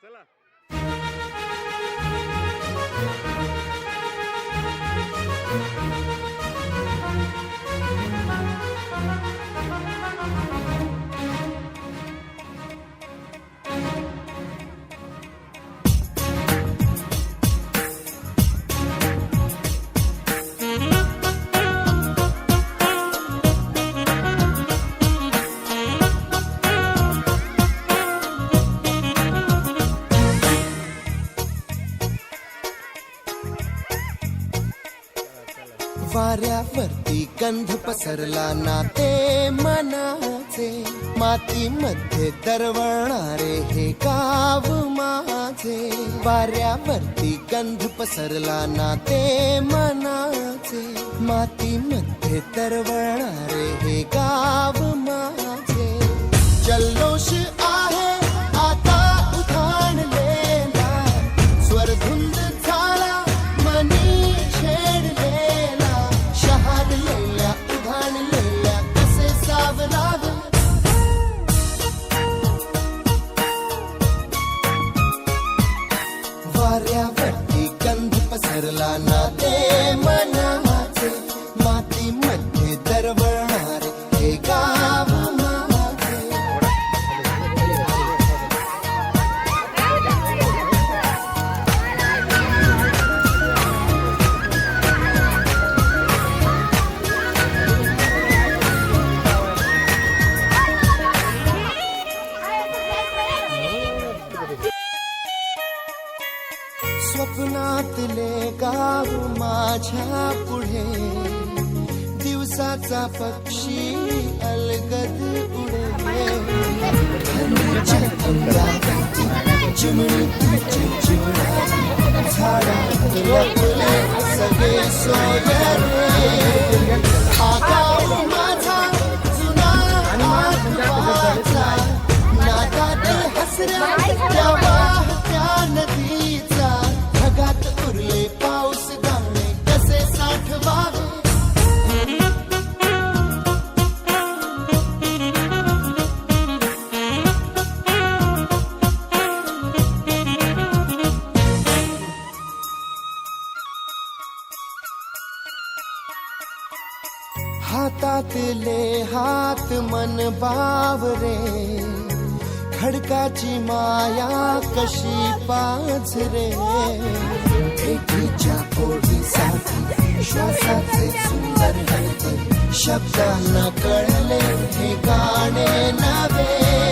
चला. वाऱ्यावरती गंध पसरला नाते मनाचे, मातीमध्ये दरवळणारे हे गाव माझे. वाऱ्यावरती गंध पसरला नाते मनाचे, मातीमध्ये दरवळणारे हे गाव माझे. जल्लोष आहे आता उधाणलेला, स्वरधुंद झाला मनी छेडलेला. शहाडलेल्या उधाणलेल्या कसे सावरावे, वाऱ्यावरती गंध पसरला ना ते मनाचे, मातीमध्ये दरवळणारे हे गाव माझे. स्वप्नातले गाव माझ्या पुढे, दिवसाचा पक्षी अलगद उडे. धरणीच्या अंगावरती चिमणी तुझी चिमणारी, झाडात लपले सगळे सोयरे. हा गाव माझा जुना आजोबाचा, नादात हसऱ्या त्या वाहत्या नदीचा. ढगात उरले पाऊस दाणे कसे साठवावे, हातातले हात मन बावरे. खडकाची माया कशी पाझरे, भेटीच्या ओढीसाठी श्वासाचे सुंदर हळते. शब्दांना कळले हे गाणे नवे.